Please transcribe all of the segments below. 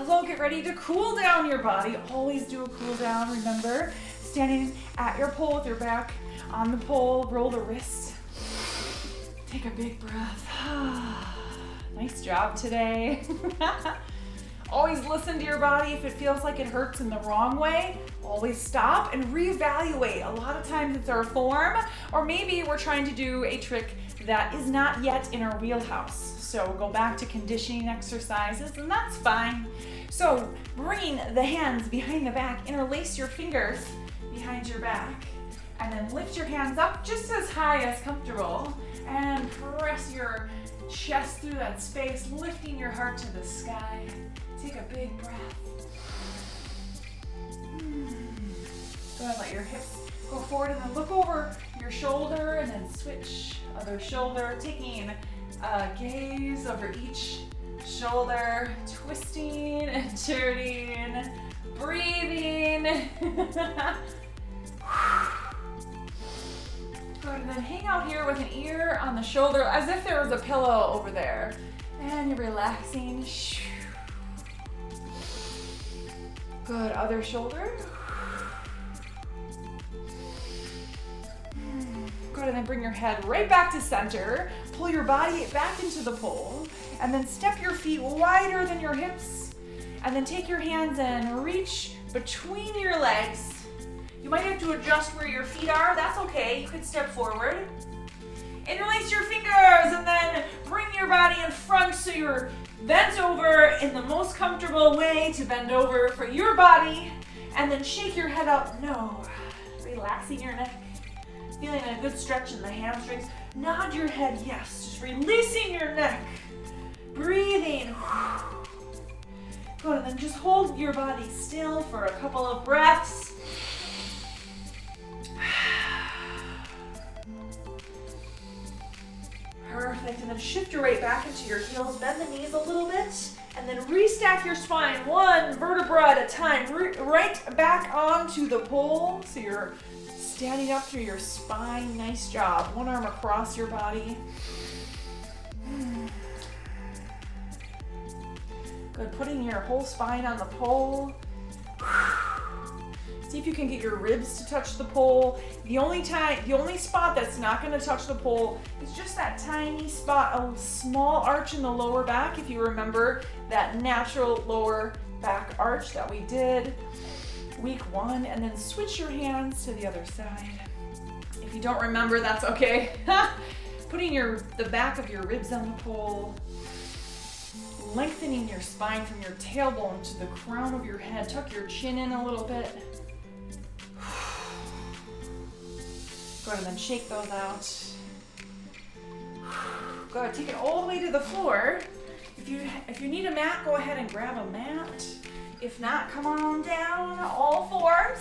Hello, get ready to cool down your body. Always do a cool down, remember? Standing at your pole with your back on the pole, roll the wrist. Take a big breath. Nice job today. Always listen to your body. If it feels like it hurts in the wrong way, always stop and reevaluate. A lot of times it's our form, or maybe we're trying to do a trick that is not yet in our wheelhouse. So go back to conditioning exercises, and that's fine. So bringing the hands behind the back, interlace your fingers behind your back, and then lift your hands up just as high as comfortable, and press your chest through that space, lifting your heart to the sky. Take a big breath. Go ahead, let your hips go forward, and then look over your shoulder, and then switch other shoulder, taking a gaze over each shoulder, twisting and turning, breathing. Good, and then hang out here with an ear on the shoulder as if there was a pillow over there. And you're relaxing. Good, other shoulder. Good, and then bring your head right back to center. Pull your body back into the pole, and then step your feet wider than your hips, and then take your hands and reach between your legs. You might have to adjust where your feet are. That's okay. You could step forward. Interlace your fingers, and then bring your body in front so you're bent over in the most comfortable way to bend over for your body, and then shake your head up. No, relaxing your neck. Feeling a good stretch in the hamstrings. Nod your head, yes. Just releasing your neck. Breathing. Good, and then just hold your body still for a couple of breaths. Perfect, and then shift your weight back into your heels. Bend the knees a little bit, and then restack your spine one vertebra at a time. Right back onto the pole, so you're standing up through your spine. Nice job. One arm across your body. Good. Putting your whole spine on the pole. See if you can get your ribs to touch the pole. The only spot that's not going to touch the pole is just that tiny spot, a small arch in the lower back. If you remember that natural lower back arch that we did week 1, and then switch your hands to the other side. If you don't remember, that's okay. Putting the back of your ribs on the pole, lengthening your spine from your tailbone to the crown of your head. Tuck your chin in a little bit. Good, and then shake those out. Good, take it all the way to the floor. If you need a mat, go ahead and grab a mat. If not, come on down, all fours.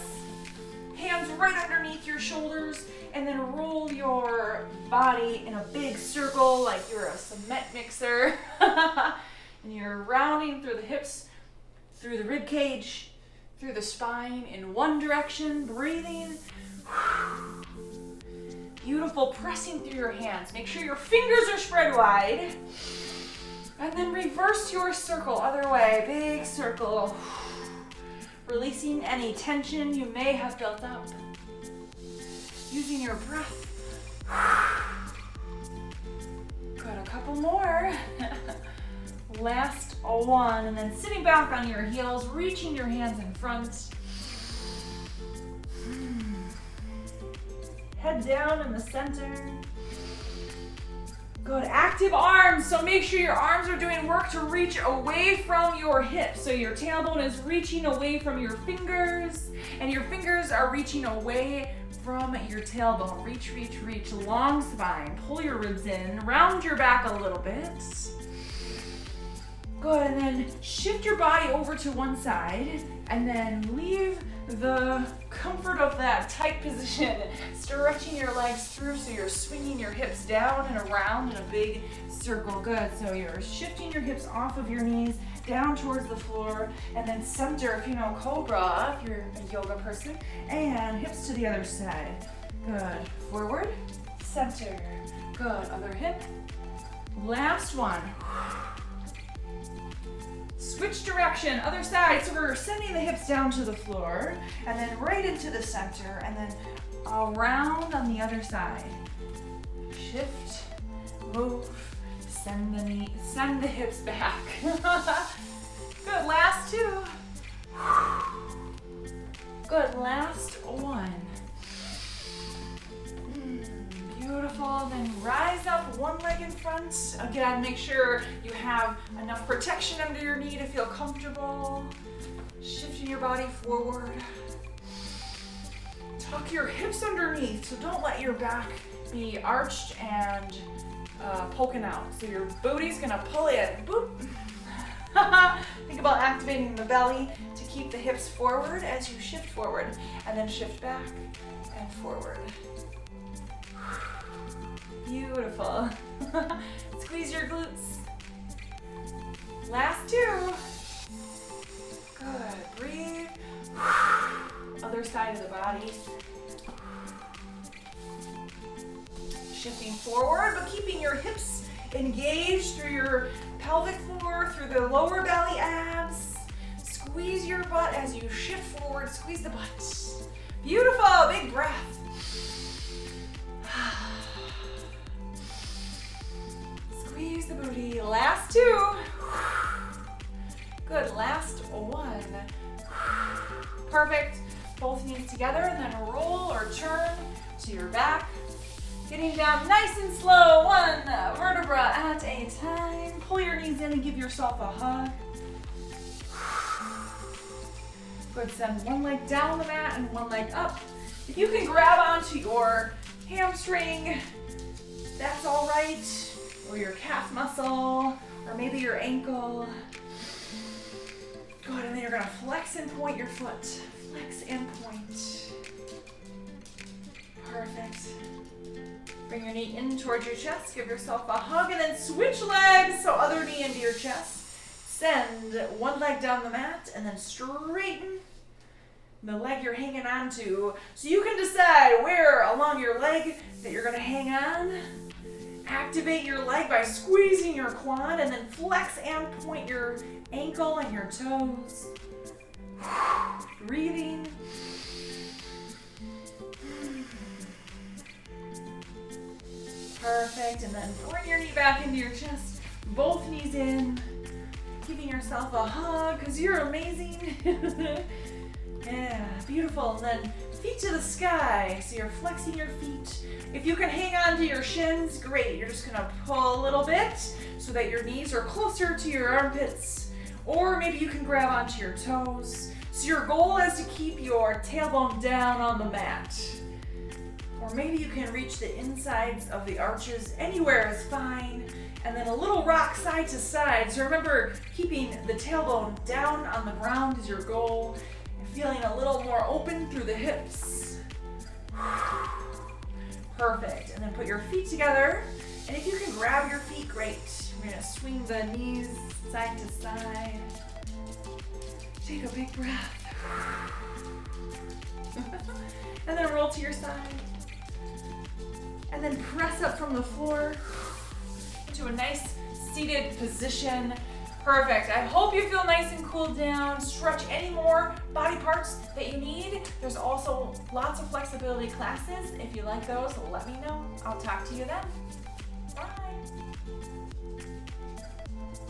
Hands right underneath your shoulders, and then roll your body in a big circle like you're a cement mixer. And you're rounding through the hips, through the rib cage, through the spine in one direction, breathing. Beautiful, pressing through your hands. Make sure your fingers are spread wide. And then reverse your circle, other way, big circle. Releasing any tension you may have built up. Using your breath. Good, a couple more. Last one, and then sitting back on your heels, reaching your hands in front. Head down in the center. Good, active arms. So make sure your arms are doing work to reach away from your hips. So your tailbone is reaching away from your fingers, and your fingers are reaching away from your tailbone. Reach, reach, reach. Long spine. Pull your ribs in. Round your back a little bit. Good, and then shift your body over to one side, and then leave the comfort of that tight position, stretching your legs through so you're swinging your hips down and around in a big circle. Good, so you're shifting your hips off of your knees, down towards the floor, and then center if you know Cobra, if you're a yoga person, and hips to the other side. Good, forward, center. Good, other hip. Last one. Switch direction, other side. So we're sending the hips down to the floor and then right into the center and then around on the other side. Shift, move, send the hips back. Good, last two. Good, last one. Beautiful, then rise up, one leg in front. Again, make sure you have enough protection under your knee to feel comfortable. Shifting your body forward. Tuck your hips underneath, so don't let your back be arched and poking out. So your booty's gonna pull in, boop. Think about activating the belly to keep the hips forward as you shift forward, and then shift back and forward. Beautiful. Squeeze your glutes. Last two. Good, breathe. Other side of the body. Shifting forward, but keeping your hips engaged through your pelvic floor, through the lower belly abs. Squeeze your butt as you shift forward, squeeze the butt. Beautiful, big breath. Squeeze the booty, last two. Good, last one. Perfect, both knees together and then roll or turn to your back. Getting down nice and slow, one vertebra at a time. Pull your knees in and give yourself a hug. Good, send one leg down the mat and one leg up. If you can grab onto your hamstring, that's all right. Or your calf muscle, or maybe your ankle. Good, and then you're gonna flex and point your foot. Flex and point. Perfect. Bring your knee in towards your chest, give yourself a hug, and then switch legs, so other knee into your chest. Send one leg down the mat, and then straighten the leg you're hanging on to. So you can decide where along your leg that you're gonna hang on. Activate your leg by squeezing your quad and then flex and point your ankle and your toes. Breathing. Perfect, and then bring your knee back into your chest, both knees in, giving yourself a hug because you're amazing. Yeah, beautiful, and then feet to the sky, so you're flexing your feet. If you can hang on to your shins, great. You're just gonna pull a little bit so that your knees are closer to your armpits, or maybe you can grab onto your toes. So your goal is to keep your tailbone down on the mat. Or maybe you can reach the insides of the arches. Anywhere is fine. And then a little rock side to side. So remember, keeping the tailbone down on the ground is your goal. And feeling a little more open through the hips. Perfect. And then put your feet together. And if you can grab your feet, great. We're gonna swing the knees side to side. Take a big breath. And then roll to your side. And then press up from the floor into a nice seated position. Perfect. I hope you feel nice and cooled down. Stretch any more body parts that you need. There's also lots of flexibility classes. If you like those, let me know. I'll talk to you then.